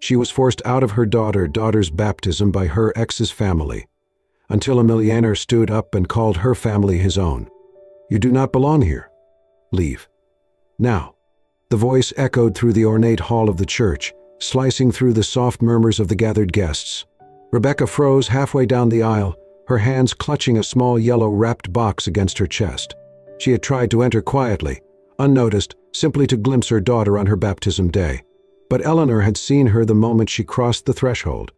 She was forced out of her daughter's baptism by her ex's family, until a millionaire stood up and called her family his own. "You do not belong here. Leave. Now." The voice echoed through the ornate hall of the church, slicing through the soft murmurs of the gathered guests. Rebecca froze halfway down the aisle, her hands clutching a small yellow wrapped box against her chest. She had tried to enter quietly, unnoticed, simply to glimpse her daughter on her baptism day. But Eleanor had seen her the moment she crossed the threshold.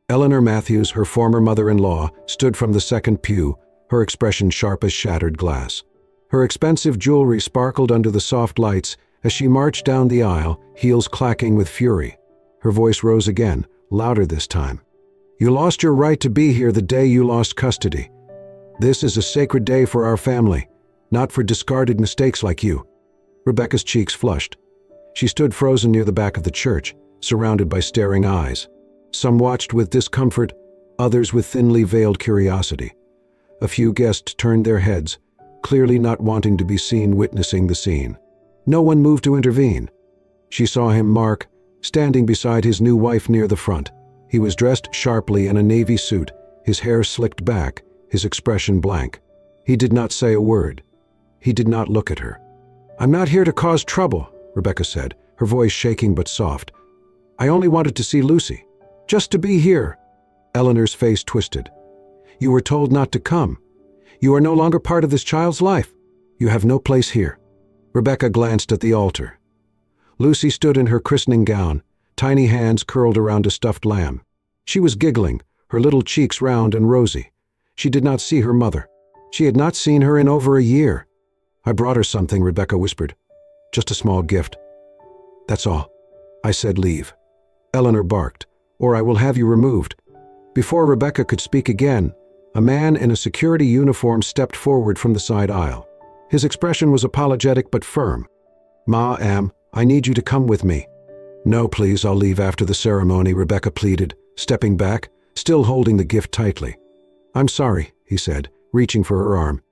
Eleanor Matthews, her former mother-in-law, stood from the second pew, her expression sharp as shattered glass. Her expensive jewelry sparkled under the soft lights as she marched down the aisle, heels clacking with fury. Her voice rose again, louder this time. "You lost your right to be here the day you lost custody. This is a sacred day for our family, not for discarded mistakes like you." Rebecca's cheeks flushed. She stood frozen near the back of the church, surrounded by staring eyes. Some watched with discomfort, others with thinly veiled curiosity. A few guests turned their heads, clearly not wanting to be seen witnessing the scene. No one moved to intervene. She saw him, Mark, standing beside his new wife near the front. He was dressed sharply in a navy suit, his hair slicked back, his expression blank. He did not say a word. He did not look at her. "I'm not here to cause trouble," Rebecca said, her voice shaking but soft. "I only wanted to see Lucy. Just to be here." Eleanor's face twisted. "You were told not to come. You are no longer part of this child's life. You have no place here." Rebecca glanced at the altar. Lucy stood in her christening gown, tiny hands curled around a stuffed lamb. She was giggling, her little cheeks round and rosy. She did not see her mother. She had not seen her in over a year. "I brought her something," Rebecca whispered. "Just a small gift. That's all." I said, "Leave." Eleanor barked, "Or I will have you removed." Before Rebecca could speak again, a man in a security uniform stepped forward from the side aisle. His expression was apologetic but firm. "Ma'am, I need you to come with me." "No, please, I'll leave after the ceremony," Rebecca pleaded, stepping back, still holding the gift tightly. "I'm sorry," he said, reaching for her arm.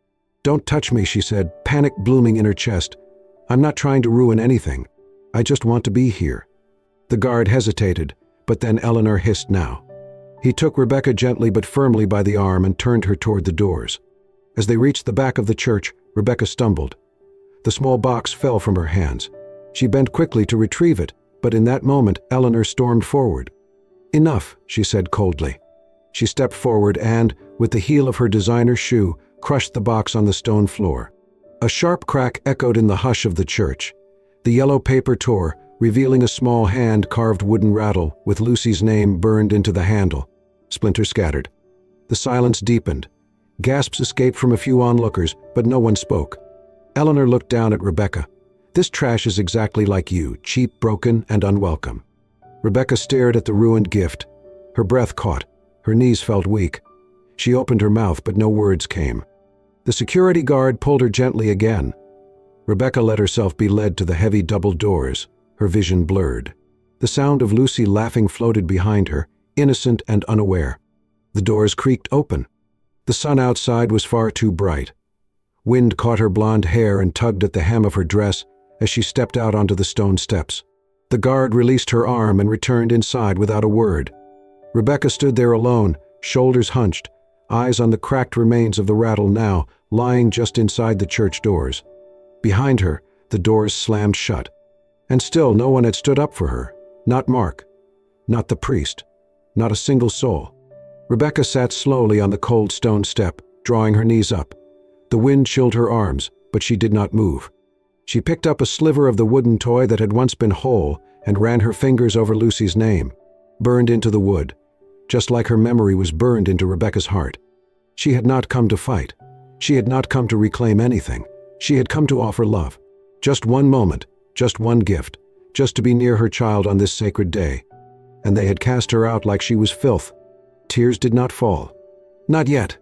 "Don't touch me," she said, panic blooming in her chest. "I'm not trying to ruin anything. I just want to be here." The guard hesitated, but then Eleanor hissed now. He took Rebecca gently but firmly by the arm and turned her toward the doors. As they reached the back of the church, Rebecca stumbled. The small box fell from her hands. She bent quickly to retrieve it, but in that moment Eleanor stormed forward. "Enough," she said coldly. She stepped forward and, with the heel of her designer shoe, crushed the box on the stone floor. A sharp crack echoed in the hush of the church. The yellow paper tore, revealing a small hand-carved wooden rattle with Lucy's name burned into the handle. Splinters scattered. The silence deepened. Gasps escaped from a few onlookers, but no one spoke. Eleanor looked down at Rebecca. "This trash is exactly like you, cheap, broken, and unwelcome." Rebecca stared at the ruined gift. Her breath caught. Her knees felt weak. She opened her mouth, but no words came. The security guard pulled her gently again. Rebecca let herself be led to the heavy double doors, her vision blurred. The sound of Lucy laughing floated behind her, innocent and unaware. The doors creaked open. The sun outside was far too bright. Wind caught her blonde hair and tugged at the hem of her dress as she stepped out onto the stone steps. The guard released her arm and returned inside without a word. Rebecca stood there alone, shoulders hunched, eyes on the cracked remains of the rattle now lying just inside the church doors. Behind her, the doors slammed shut. And still no one had stood up for her. Not Mark. Not the priest. Not a single soul. Rebecca sat slowly on the cold stone step, drawing her knees up. The wind chilled her arms, but she did not move. She picked up a sliver of the wooden toy that had once been whole and ran her fingers over Lucy's name, burned into the wood, just like her memory was burned into Rebecca's heart. She had not come to fight. She had not come to reclaim anything. She had come to offer love. Just one moment, just one gift, just to be near her child on this sacred day. And they had cast her out like she was filth. Tears did not fall. Not yet.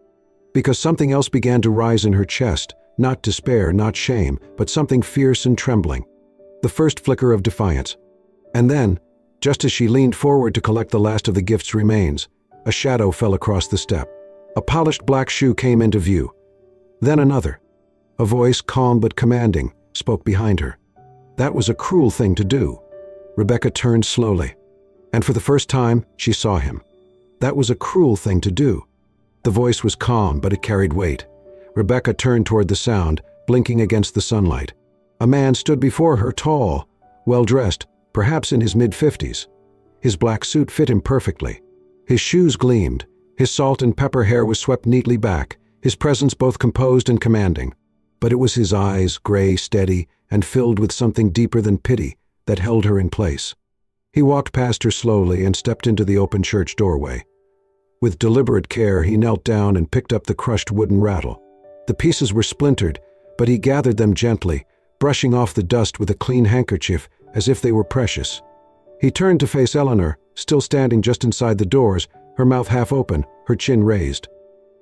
Because something else began to rise in her chest, not despair, not shame, but something fierce and trembling. The first flicker of defiance. And then, just as she leaned forward to collect the last of the gift's remains, a shadow fell across the step. A polished black shoe came into view. Then another. A voice, calm but commanding, spoke behind her. That was a cruel thing to do. Rebecca turned slowly. And for the first time, she saw him. That was a cruel thing to do. The voice was calm, but it carried weight. Rebecca turned toward the sound, blinking against the sunlight. A man stood before her, tall, well-dressed, perhaps in his mid-50s. His black suit fit him perfectly. His shoes gleamed. His salt and pepper hair was swept neatly back, his presence both composed and commanding. But it was his eyes, gray, steady, and filled with something deeper than pity, that held her in place. He walked past her slowly and stepped into the open church doorway. With deliberate care, he knelt down and picked up the crushed wooden rattle. The pieces were splintered, but he gathered them gently, brushing off the dust with a clean handkerchief as if they were precious. He turned to face Eleanor, still standing just inside the doors, her mouth half open, her chin raised.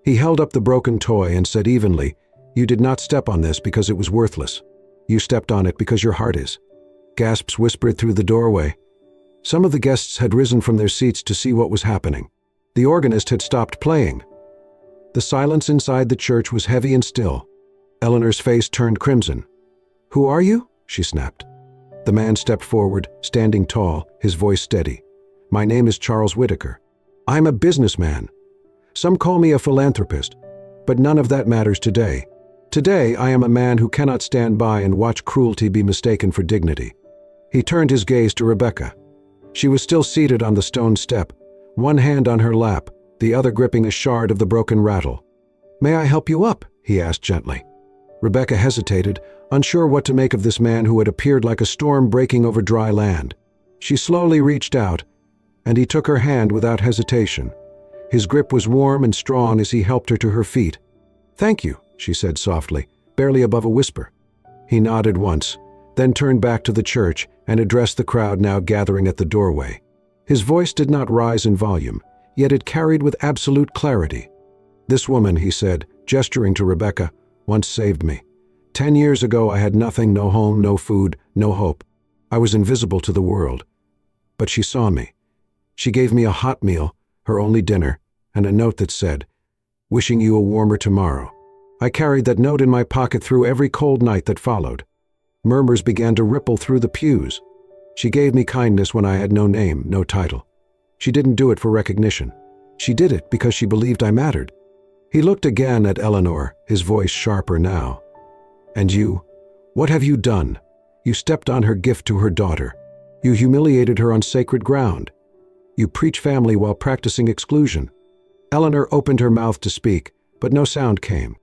He held up the broken toy and said evenly, "You did not step on this because it was worthless. You stepped on it because your heart is." Gasps whispered through the doorway. Some of the guests had risen from their seats to see what was happening. The organist had stopped playing. The silence inside the church was heavy and still. Eleanor's face turned crimson. "Who are you?" she snapped. The man stepped forward, standing tall, his voice steady. "My name is Charles Whitaker. I'm a businessman. Some call me a philanthropist, but none of that matters today. Today, I am a man who cannot stand by and watch cruelty be mistaken for dignity." He turned his gaze to Rebecca. She was still seated on the stone step, one hand on her lap, the other gripping a shard of the broken rattle. "May I help you up?" he asked gently. Rebecca hesitated, unsure what to make of this man who had appeared like a storm breaking over dry land. She slowly reached out, and he took her hand without hesitation. His grip was warm and strong as he helped her to her feet. "Thank you," she said softly, barely above a whisper. He nodded once, then turned back to the church and addressed the crowd now gathering at the doorway. His voice did not rise in volume, yet it carried with absolute clarity. "This woman," he said, gesturing to Rebecca, "once saved me. 10 years ago I had nothing, no home, no food, no hope. I was invisible to the world. But she saw me. She gave me a hot meal, her only dinner, and a note that said, 'Wishing you a warmer tomorrow.' I carried that note in my pocket through every cold night that followed. Murmurs began to ripple through the pews. She gave me kindness when I had no name, no title. She didn't do it for recognition. She did it because she believed I mattered." He looked again at Eleanor, his voice sharper now. "And you? What have you done? You stepped on her gift to her daughter. You humiliated her on sacred ground. You preach family while practicing exclusion." Eleanor opened her mouth to speak, but no sound came.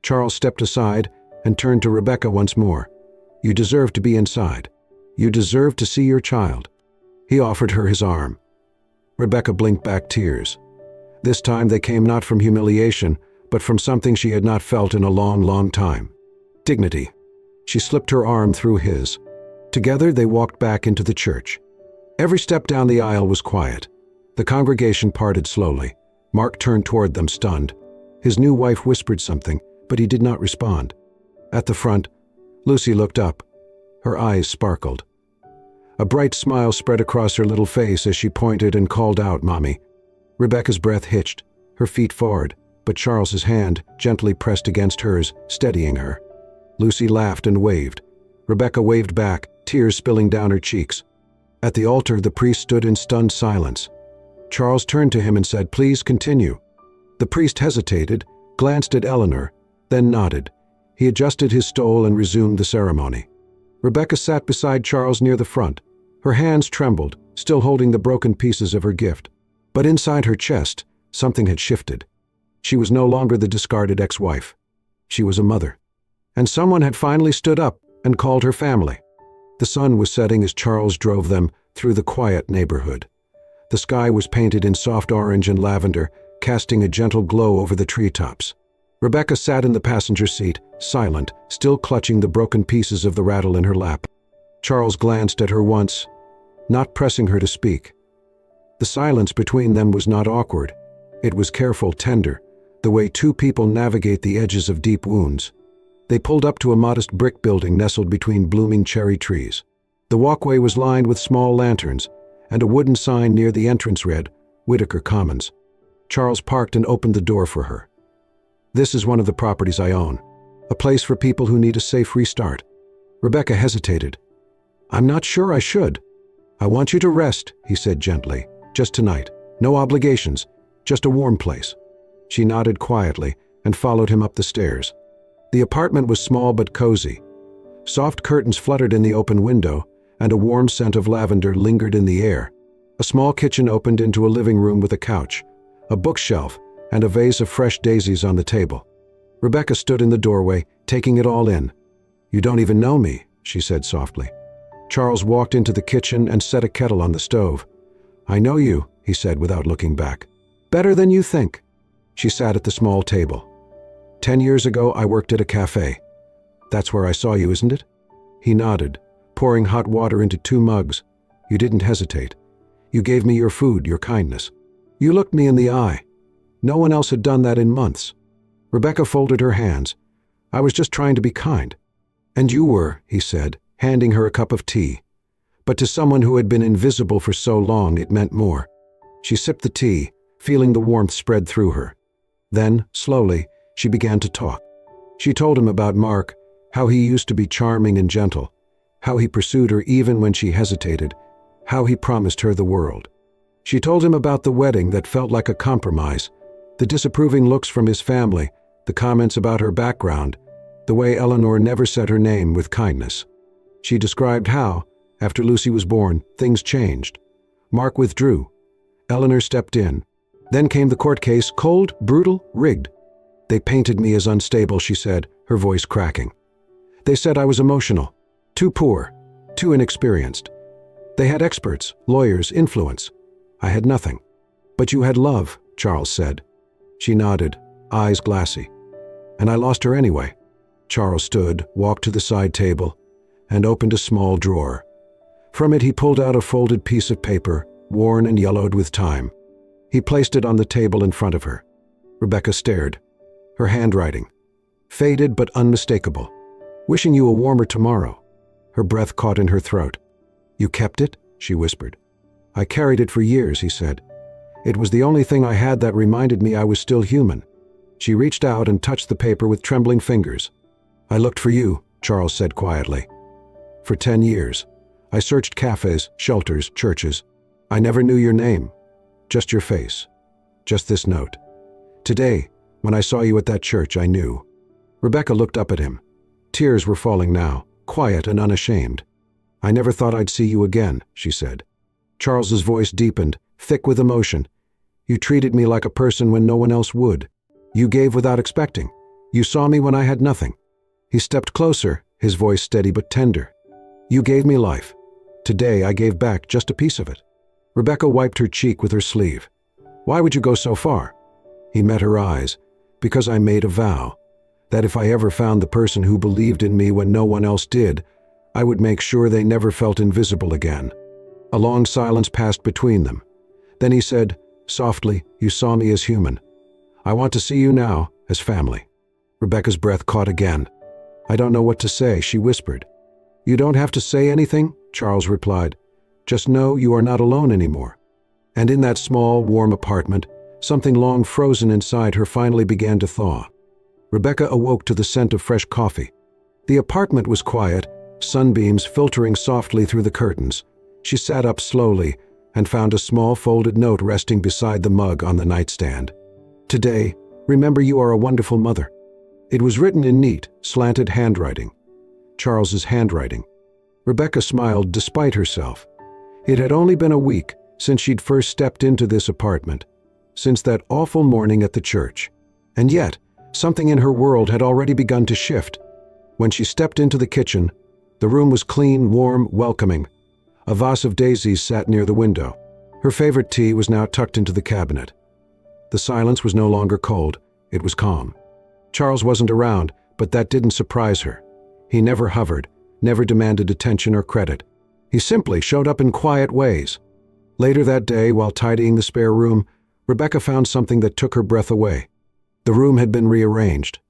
Charles stepped aside and turned to Rebecca once more. "You deserve to be inside. You deserve to see your child." He offered her his arm. Rebecca blinked back tears. This time they came not from humiliation, but from something she had not felt in a long, long time. Dignity. She slipped her arm through his. Together they walked back into the church. Every step down the aisle was quiet. The congregation parted slowly. Mark turned toward them, stunned. His new wife whispered something, but he did not respond. At the front, Lucy looked up. Her eyes sparkled. A bright smile spread across her little face as she pointed and called out, "Mommy." Rebecca's breath hitched, her feet forward, but Charles's hand gently pressed against hers, steadying her. Lucy laughed and waved. Rebecca waved back, tears spilling down her cheeks. At the altar, the priest stood in stunned silence. Charles turned to him and said, "Please continue." The priest hesitated, glanced at Eleanor, then nodded. He adjusted his stole and resumed the ceremony. Rebecca sat beside Charles near the front. Her hands trembled, still holding the broken pieces of her gift. But inside her chest, something had shifted. She was no longer the discarded ex-wife. She was a mother. And someone had finally stood up and called her family. The sun was setting as Charles drove them through the quiet neighborhood. The sky was painted in soft orange and lavender, casting a gentle glow over the treetops. Rebecca sat in the passenger seat, silent, still clutching the broken pieces of the rattle in her lap. Charles glanced at her once, not pressing her to speak. The silence between them was not awkward. It was careful, tender, the way two people navigate the edges of deep wounds. They pulled up to a modest brick building nestled between blooming cherry trees. The walkway was lined with small lanterns, and a wooden sign near the entrance read, "Whitaker Commons." Charles parked and opened the door for her. "This is one of the properties I own, a place for people who need a safe restart." Rebecca hesitated. "I'm not sure I should. "I want you to rest," he said gently. "Just tonight. No obligations. Just a warm place." She nodded quietly and followed him up the stairs. The apartment was small but cozy. Soft curtains fluttered in the open window, and a warm scent of lavender lingered in the air. A small kitchen opened into a living room with a couch, a bookshelf, and a vase of fresh daisies on the table. Rebecca stood in the doorway, taking it all in. "You don't even know me," she said softly. Charles walked into the kitchen and set a kettle on the stove. "I know you," he said without looking back. "Better than you think." She sat at the small table. 10 years ago, I worked at a cafe. That's where I saw you, isn't it?" He nodded, pouring hot water into 2 mugs. "You didn't hesitate. You gave me your food, your kindness. You looked me in the eye. No one else had done that in months." Rebecca folded her hands. "I was just trying to be kind." "And you were," he said, handing her a cup of tea. But to someone who had been invisible for so long, it meant more. She sipped the tea, feeling the warmth spread through her. Then, slowly, she began to talk. She told him about Mark, how he used to be charming and gentle, how he pursued her even when she hesitated, how he promised her the world. She told him about the wedding that felt like a compromise, the disapproving looks from his family, the comments about her background, the way Eleanor never said her name with kindness. She described how, after Lucy was born, things changed. Mark withdrew. Eleanor stepped in. Then came the court case, cold, brutal, rigged. "They painted me as unstable," she said, her voice cracking. "They said I was emotional, too poor, too inexperienced. They had experts, lawyers, influence. I had nothing." "But you had love," Charles said. She nodded, eyes glassy. "And I lost her anyway." Charles stood, walked to the side table, and opened a small drawer. From it he pulled out a folded piece of paper, worn and yellowed with time. He placed it on the table in front of her. Rebecca stared. Her handwriting, faded but unmistakable. "Wishing you a warmer tomorrow." Her breath caught in her throat. "You kept it?" she whispered. "I carried it for years," he said. "It was the only thing I had that reminded me I was still human." She reached out and touched the paper with trembling fingers. "I looked for you," Charles said quietly. "For 10 years. I searched cafes, shelters, churches. I never knew your name. Just your face. Just this note. Today, when I saw you at that church, I knew." Rebecca looked up at him. Tears were falling now, quiet and unashamed. "I never thought I'd see you again," she said. Charles's voice deepened, thick with emotion. "You treated me like a person when no one else would. You gave without expecting. You saw me when I had nothing." He stepped closer, his voice steady but tender. "You gave me life. Today I gave back just a piece of it." Rebecca wiped her cheek with her sleeve. "Why would you go so far?" He met her eyes. "Because I made a vow that if I ever found the person who believed in me when no one else did, I would make sure they never felt invisible again." A long silence passed between them. Then he said, softly, "You saw me as human. I want to see you now as family." Rebecca's breath caught again. "I don't know what to say," she whispered. "You don't have to say anything," Charles replied. "Just know you are not alone anymore." And in that small, warm apartment, something long frozen inside her finally began to thaw. Rebecca awoke to the scent of fresh coffee. The apartment was quiet, sunbeams filtering softly through the curtains. She sat up slowly and found a small folded note resting beside the mug on the nightstand. "Today, remember you are a wonderful mother." It was written in neat, slanted handwriting. Charles's handwriting. Rebecca smiled despite herself. It had only been a week since she'd first stepped into this apartment, since that awful morning at the church. And yet, something in her world had already begun to shift. When she stepped into the kitchen, the room was clean, warm, welcoming. A vase of daisies sat near the window. Her favorite tea was now tucked into the cabinet. The silence was no longer cold, it was calm. Charles wasn't around, but that didn't surprise her. He never hovered, never demanded attention or credit. He simply showed up in quiet ways. Later that day, while tidying the spare room, Rebecca found something that took her breath away. The room had been rearranged.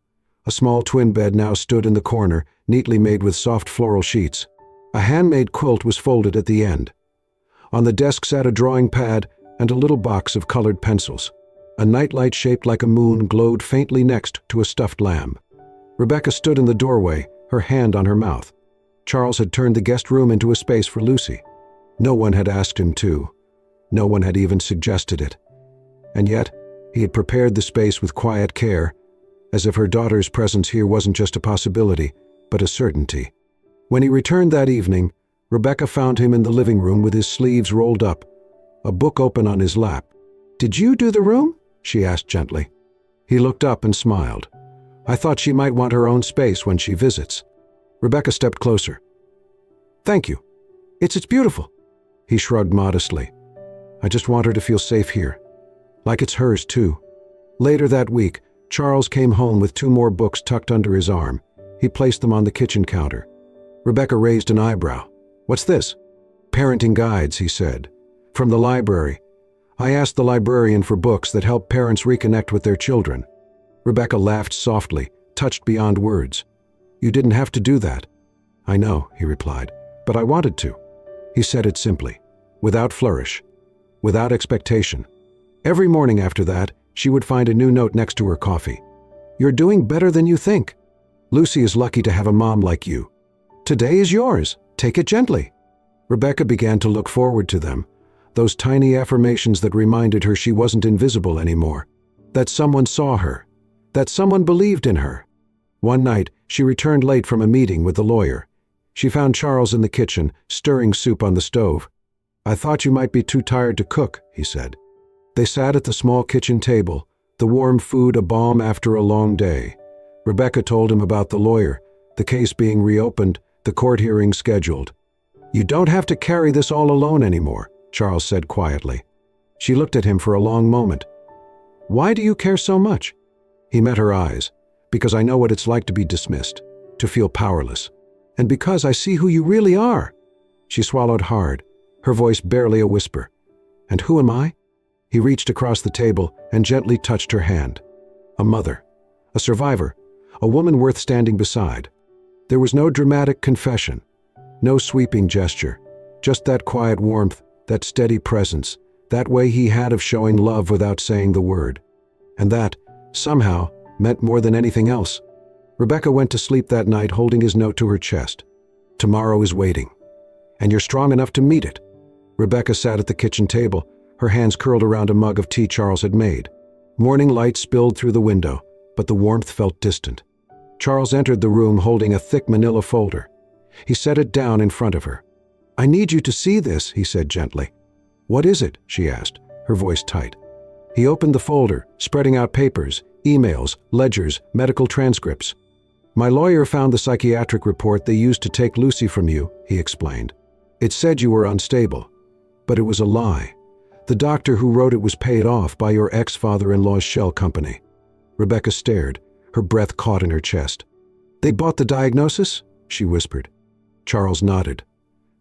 A small twin bed now stood in the corner, neatly made with soft floral sheets. A handmade quilt was folded at the end. On the desk sat a drawing pad and a little box of colored pencils. A nightlight shaped like a moon glowed faintly next to a stuffed lamb. Rebecca stood in the doorway, her hand on her mouth. Charles had turned the guest room into a space for Lucy. No one had asked him to. No one had even suggested it. And yet, he had prepared the space with quiet care, as if her daughter's presence here wasn't just a possibility, but a certainty. When he returned that evening, Rebecca found him in the living room with his sleeves rolled up, a book open on his lap. "Did you do the room?" she asked gently. He looked up and smiled. "I thought she might want her own space when she visits." Rebecca stepped closer. "Thank you. It's beautiful." He shrugged modestly. "I just want her to feel safe here. Like it's hers, too." Later that week, Charles came home with 2 more books tucked under his arm. He placed them on the kitchen counter. Rebecca raised an eyebrow. "What's this?" "Parenting guides," he said. "From the library. I asked the librarian for books that help parents reconnect with their children." Rebecca laughed softly, touched beyond words. "You didn't have to do that." "I know," he replied, "but I wanted to." He said it simply, without flourish, without expectation. Every morning after that, she would find a new note next to her coffee. "You're doing better than you think. Lucy is lucky to have a mom like you. Today is yours. Take it gently." Rebecca began to look forward to them, those tiny affirmations that reminded her she wasn't invisible anymore, that someone saw her, that someone believed in her. One night, she returned late from a meeting with the lawyer. She found Charles in the kitchen, stirring soup on the stove. "I thought you might be too tired to cook," he said. They sat at the small kitchen table, the warm food a balm after a long day. Rebecca told him about the lawyer, the case being reopened, the court hearing scheduled. "You don't have to carry this all alone anymore," Charles said quietly. She looked at him for a long moment. "Why do you care so much?" He met her eyes. "Because I know what it's like to be dismissed, to feel powerless. And because I see who you really are." She swallowed hard, her voice barely a whisper. "And who am I?" He reached across the table and gently touched her hand. A mother, a survivor, a woman worth standing beside. There was no dramatic confession, no sweeping gesture, just that quiet warmth, that steady presence, that way he had of showing love without saying the word. And that, somehow, meant more than anything else. Rebecca went to sleep that night holding his note to her chest. "Tomorrow is waiting, and you're strong enough to meet it." Rebecca sat at the kitchen table, her hands curled around a mug of tea Charles had made. Morning light spilled through the window, but the warmth felt distant. Charles entered the room holding a thick manila folder. He set it down in front of her. "I need you to see this," he said gently. "What is it?" she asked, her voice tight. He opened the folder, spreading out papers, emails, ledgers, medical transcripts. "My lawyer found the psychiatric report they used to take Lucy from you," he explained. "It said you were unstable, but it was a lie. The doctor who wrote it was paid off by your ex-father-in-law's shell company." Rebecca stared, her breath caught in her chest. "They bought the diagnosis?" she whispered. Charles nodded.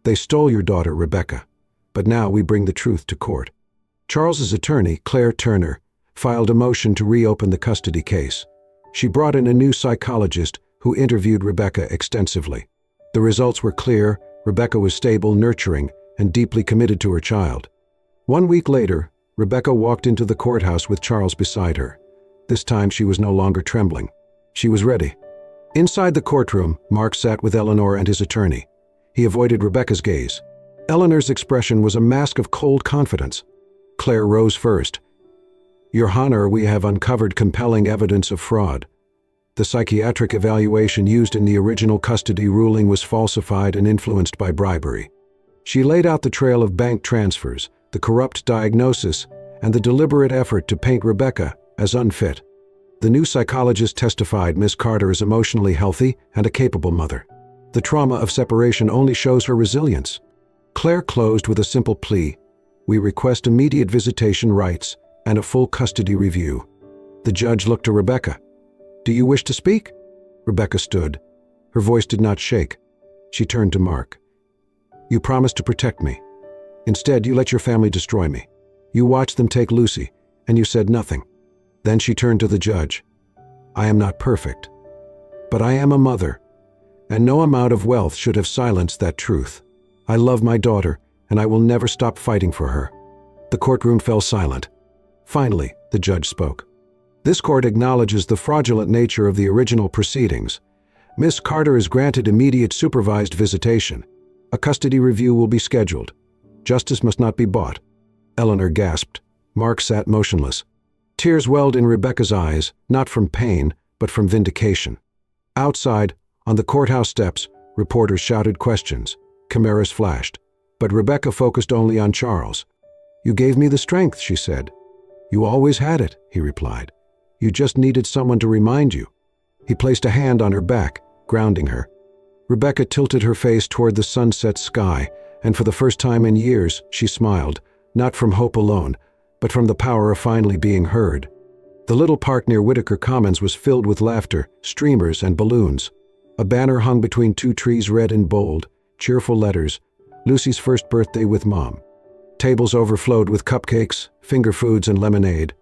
"They stole your daughter, Rebecca, but now we bring the truth to court." Charles's attorney, Claire Turner, filed a motion to reopen the custody case. She brought in a new psychologist who interviewed Rebecca extensively. The results were clear. Rebecca was stable, nurturing, and deeply committed to her child. 1 week later, Rebecca walked into the courthouse with Charles beside her. This time she was no longer trembling. She was ready. Inside the courtroom, Mark sat with Eleanor and his attorney. He avoided Rebecca's gaze. Eleanor's expression was a mask of cold confidence. Claire rose first. "Your Honor, we have uncovered compelling evidence of fraud. The psychiatric evaluation used in the original custody ruling was falsified and influenced by bribery." She laid out the trail of bank transfers, the corrupt diagnosis, and the deliberate effort to paint Rebecca as unfit. The new psychologist testified Miss Carter is emotionally healthy and a capable mother. The trauma of separation only shows her resilience. Claire closed with a simple plea: "We request immediate visitation rights and a full custody review." The judge looked to Rebecca. "Do you wish to speak?" Rebecca stood. Her voice did not shake. She turned to Mark. "You promised to protect me. Instead, you let your family destroy me. You watched them take Lucy, and you said nothing." Then she turned to the judge. "I am not perfect, but I am a mother, and no amount of wealth should have silenced that truth. I love my daughter, and I will never stop fighting for her." The courtroom fell silent. Finally, the judge spoke. "This court acknowledges the fraudulent nature of the original proceedings. Miss Carter is granted immediate supervised visitation. A custody review will be scheduled. Justice must not be bought. Eleanor gasped. Mark sat motionless. Tears welled in Rebecca's eyes, not from pain, but from vindication. Outside, on the courthouse steps, reporters shouted questions. Chimeras flashed. But Rebecca focused only on Charles. "You gave me the strength," she said. "You always had it," he replied. "You just needed someone to remind you." He placed a hand on her back, grounding her. Rebecca tilted her face toward the sunset sky, and for the first time in years, she smiled, not from hope alone, but from the power of finally being heard. The little park near Whitaker Commons was filled with laughter, streamers, and balloons. A banner hung between two trees read in bold, cheerful letters, "Lucy's first birthday with Mom." Tables overflowed with cupcakes, finger foods, and lemonade.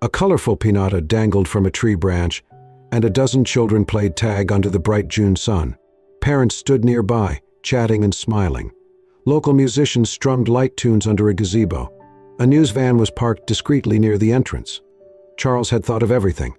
A colorful piñata dangled from a tree branch, and a dozen children played tag under the bright June sun. Parents stood nearby, chatting and smiling. Local musicians strummed light tunes under a gazebo. A news van was parked discreetly near the entrance. Charles had thought of everything.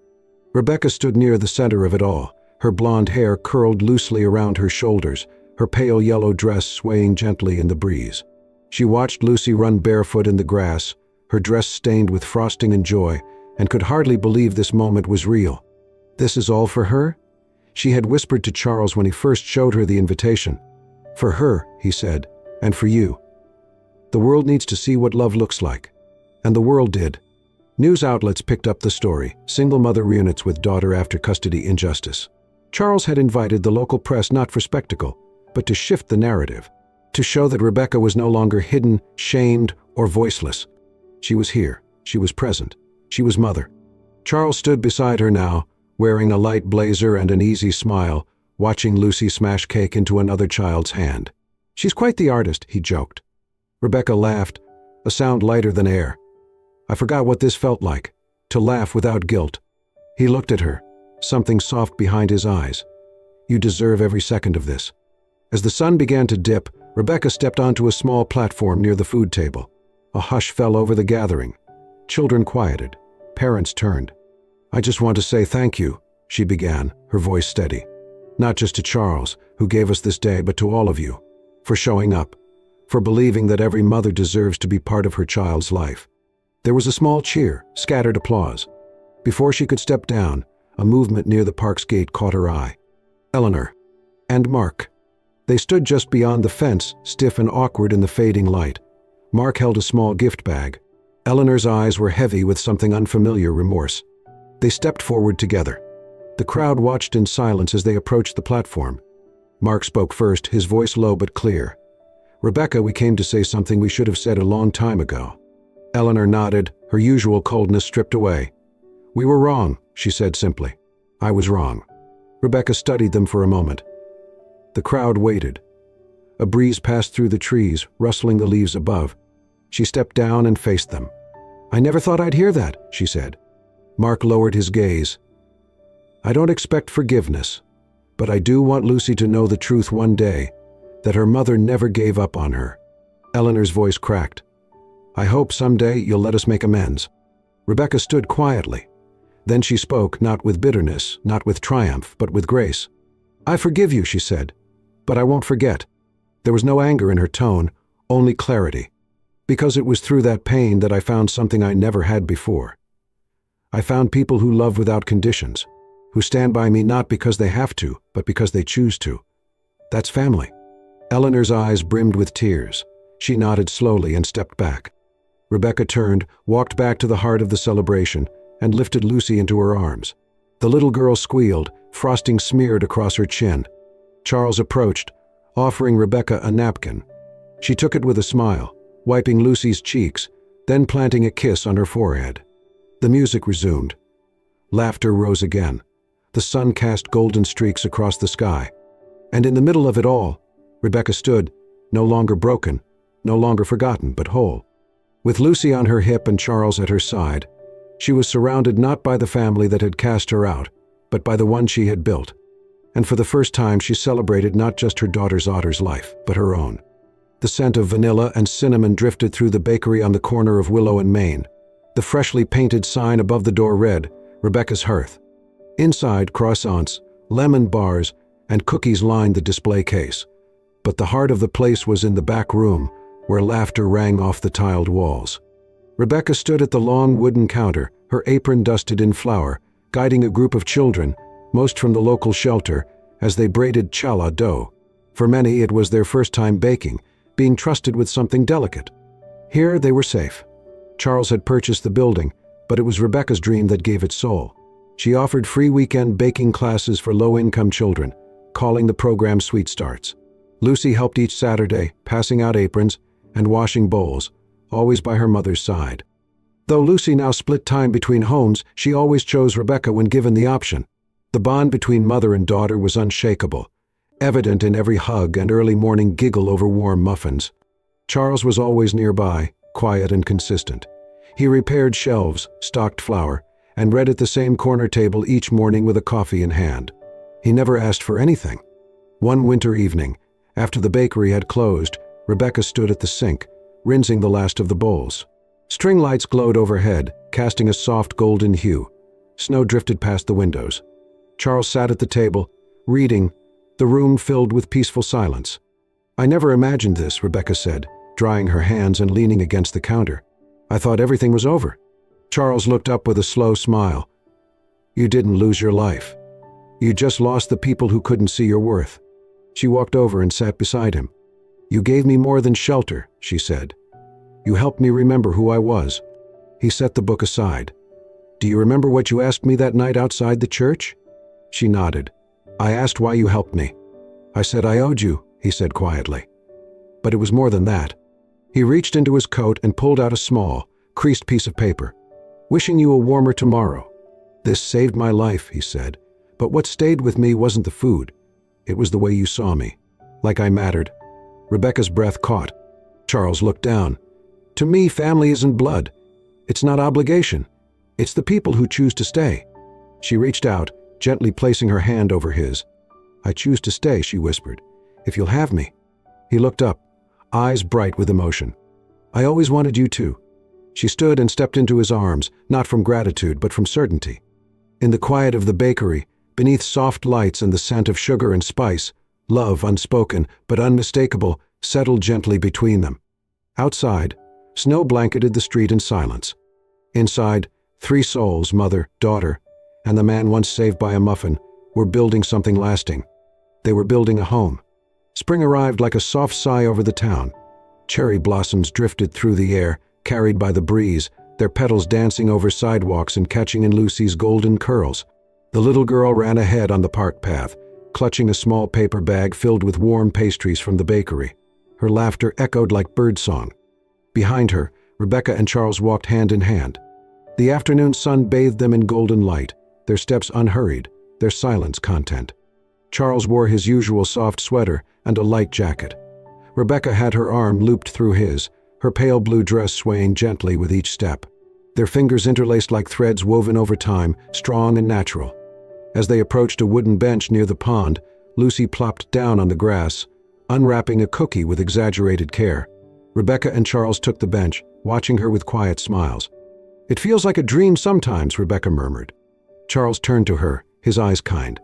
Rebecca stood near the center of it all, her blonde hair curled loosely around her shoulders, her pale yellow dress swaying gently in the breeze. She watched Lucy run barefoot in the grass, her dress stained with frosting and joy, and could hardly believe this moment was real. "This is all for her?" She had whispered to Charles when he first showed her the invitation. "For her," he said, "and for you. The world needs to see what love looks like." And the world did. News outlets picked up the story, single mother reunites with daughter after custody injustice. Charles had invited the local press not for spectacle, but to shift the narrative, to show that Rebecca was no longer hidden, shamed, or voiceless. She was here, she was present, she was mother. Charles stood beside her now, wearing a light blazer and an easy smile, watching Lucy smash cake into another child's hand. "She's quite the artist," he joked. Rebecca laughed, a sound lighter than air. "I forgot what this felt like, to laugh without guilt." He looked at her, something soft behind his eyes. "You deserve every second of this." As the sun began to dip, Rebecca stepped onto a small platform near the food table. A hush fell over the gathering. Children quieted. Parents turned. "I just want to say thank you," she began, her voice steady. "Not just to Charles, who gave us this day, but to all of you. For showing up. For believing that every mother deserves to be part of her child's life." There was a small cheer, scattered applause. Before she could step down, a movement near the park's gate caught her eye. Eleanor. And Mark. They stood just beyond the fence, stiff and awkward in the fading light. Mark held a small gift bag. Eleanor's eyes were heavy with something unfamiliar remorse. They stepped forward together. The crowd watched in silence as they approached the platform. Mark spoke first, his voice low but clear. "Rebecca, we came to say something we should have said a long time ago." Eleanor nodded, her usual coldness stripped away. "We were wrong," she said simply. "I was wrong." Rebecca studied them for a moment. The crowd waited. A breeze passed through the trees, rustling the leaves above. She stepped down and faced them. "I never thought I'd hear that," she said. Mark lowered his gaze. "I don't expect forgiveness, but I do want Lucy to know the truth one day, that her mother never gave up on her." Eleanor's voice cracked. "I hope someday you'll let us make amends." Rebecca stood quietly. Then she spoke, not with bitterness, not with triumph, but with grace. "I forgive you," she said, "but I won't forget." There was no anger in her tone, only clarity. "Because it was through that pain that I found something I never had before. I found people who love without conditions, who stand by me not because they have to, but because they choose to. That's family." Eleanor's eyes brimmed with tears. She nodded slowly and stepped back. Rebecca turned, walked back to the heart of the celebration, and lifted Lucy into her arms. The little girl squealed, frosting smeared across her chin. Charles approached, offering Rebecca a napkin. She took it with a smile, wiping Lucy's cheeks, then planting a kiss on her forehead. The music resumed. Laughter rose again. The sun cast golden streaks across the sky. And in the middle of it all, Rebecca stood, no longer broken, no longer forgotten, but whole. With Lucy on her hip and Charles at her side, she was surrounded not by the family that had cast her out, but by the one she had built. And for the first time she celebrated not just her daughter's Otter's life, but her own. The scent of vanilla and cinnamon drifted through the bakery on the corner of Willow and Main. The freshly painted sign above the door read, "Rebecca's Hearth." Inside, croissants, lemon bars, and cookies lined the display case. But the heart of the place was in the back room, where laughter rang off the tiled walls. Rebecca stood at the long wooden counter, her apron dusted in flour, guiding a group of children, most from the local shelter, as they braided challah dough. For many, it was their first time baking, being trusted with something delicate. Here they were safe. Charles had purchased the building, but it was Rebecca's dream that gave it soul. She offered free weekend baking classes for low-income children, calling the program Sweet Starts. Lucy helped each Saturday, passing out aprons and washing bowls, always by her mother's side. Though Lucy now split time between homes, she always chose Rebecca when given the option. The bond between mother and daughter was unshakable, evident in every hug and early morning giggle over warm muffins. Charles was always nearby, quiet and consistent. He repaired shelves, stocked flour, and read at the same corner table each morning with a coffee in hand. He never asked for anything. One winter evening, after the bakery had closed, Rebecca stood at the sink, rinsing the last of the bowls. String lights glowed overhead, casting a soft golden hue. Snow drifted past the windows. Charles sat at the table, reading, the room filled with peaceful silence. "I never imagined this," Rebecca said, drying her hands and leaning against the counter. "I thought everything was over." Charles looked up with a slow smile. "You didn't lose your life. You just lost the people who couldn't see your worth." She walked over and sat beside him. "You gave me more than shelter," she said. "You helped me remember who I was." He set the book aside. "Do you remember what you asked me that night outside the church?" She nodded. "I asked why you helped me." "I said I owed you," he said quietly. "But it was more than that." He reached into his coat and pulled out a small, creased piece of paper. "Wishing you a warmer tomorrow." "This saved my life," he said. "But what stayed with me wasn't the food. It was the way you saw me. Like I mattered." Rebecca's breath caught. Charles looked down. "To me, family isn't blood. It's not obligation. It's the people who choose to stay." She reached out, gently placing her hand over his. "I choose to stay," she whispered. "If you'll have me." He looked up, eyes bright with emotion. "I always wanted you to." She stood and stepped into his arms, not from gratitude, but from certainty. In the quiet of the bakery, beneath soft lights and the scent of sugar and spice, love, unspoken but unmistakable, settled gently between them. Outside, snow blanketed the street in silence. Inside, three souls, mother, daughter, and the man once saved by a muffin, were building something lasting. They were building a home. Spring arrived like a soft sigh over the town. Cherry blossoms drifted through the air, carried by the breeze, their petals dancing over sidewalks and catching in Lucy's golden curls. The little girl ran ahead on the park path, clutching a small paper bag filled with warm pastries from the bakery. Her laughter echoed like birdsong. Behind her, Rebecca and Charles walked hand in hand. The afternoon sun bathed them in golden light, their steps unhurried, their silence content. Charles wore his usual soft sweater and a light jacket. Rebecca had her arm looped through his, her pale blue dress swaying gently with each step. Their fingers interlaced like threads woven over time, strong and natural. As they approached a wooden bench near the pond, Lucy plopped down on the grass, unwrapping a cookie with exaggerated care. Rebecca and Charles took the bench, watching her with quiet smiles. "It feels like a dream sometimes," Rebecca murmured. Charles turned to her, his eyes kind.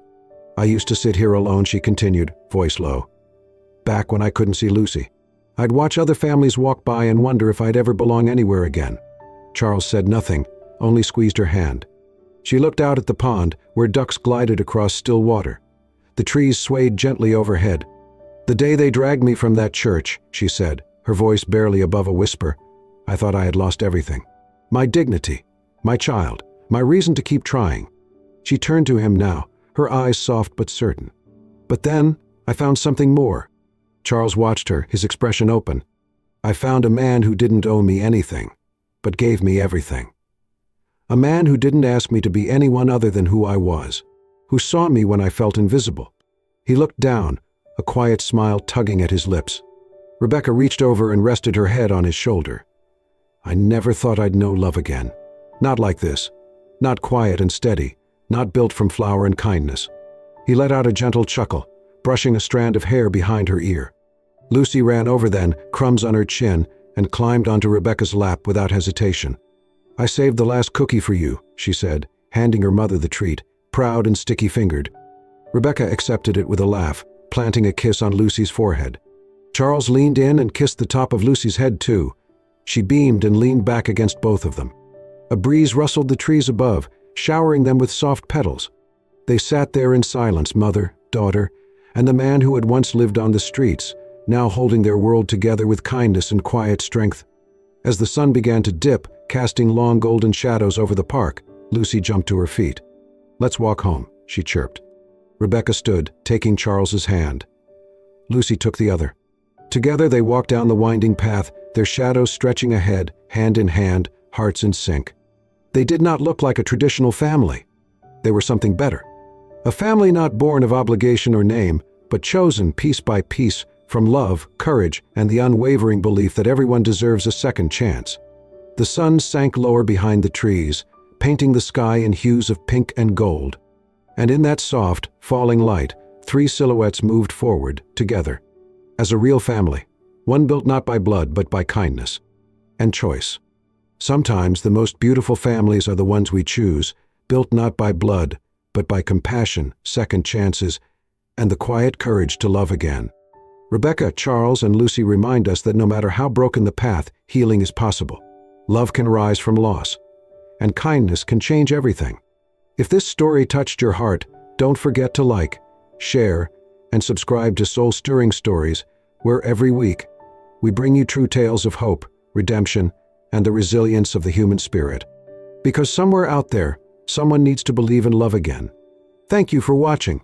"I used to sit here alone," she continued, voice low. "Back when I couldn't see Lucy. I'd watch other families walk by and wonder if I'd ever belong anywhere again." Charles said nothing, only squeezed her hand. She looked out at the pond, where ducks glided across still water. The trees swayed gently overhead. "The day they dragged me from that church," she said, her voice barely above a whisper, "I thought I had lost everything. My dignity, my child, my reason to keep trying." She turned to him now, her eyes soft but certain. "But then, I found something more." Charles watched her, his expression open. "I found a man who didn't owe me anything, but gave me everything. A man who didn't ask me to be anyone other than who I was, who saw me when I felt invisible." He looked down, a quiet smile tugging at his lips. Rebecca reached over and rested her head on his shoulder. "I never thought I'd know love again. Not like this. Not quiet and steady, not built from flour and kindness." He let out a gentle chuckle, brushing a strand of hair behind her ear. Lucy ran over then, crumbs on her chin, and climbed onto Rebecca's lap without hesitation. "I saved the last cookie for you," she said, handing her mother the treat, proud and sticky-fingered. Rebecca accepted it with a laugh, planting a kiss on Lucy's forehead. Charles leaned in and kissed the top of Lucy's head too. She beamed and leaned back against both of them. A breeze rustled the trees above, showering them with soft petals. They sat there in silence, mother, daughter, and the man who had once lived on the streets, now holding their world together with kindness and quiet strength. As the sun began to dip, casting long golden shadows over the park, Lucy jumped to her feet. "Let's walk home," she chirped. Rebecca stood, taking Charles's hand. Lucy took the other. Together they walked down the winding path, their shadows stretching ahead, hand in hand, hearts in sync. They did not look like a traditional family. They were something better. A family not born of obligation or name, but chosen piece by piece from love, courage, and the unwavering belief that everyone deserves a second chance. The sun sank lower behind the trees, painting the sky in hues of pink and gold. And in that soft, falling light, three silhouettes moved forward, together. As a real family, one built not by blood but by kindness and choice. Sometimes the most beautiful families are the ones we choose, built not by blood, but by compassion, second chances, and the quiet courage to love again. Rebecca, Charles, and Lucy remind us that no matter how broken the path, healing is possible. Love can rise from loss, and kindness can change everything. If this story touched your heart, don't forget to like, share, and subscribe to Soul Stirring Stories, where every week we bring you true tales of hope, redemption, and the resilience of the human spirit. Because somewhere out there, someone needs to believe in love again. Thank you for watching.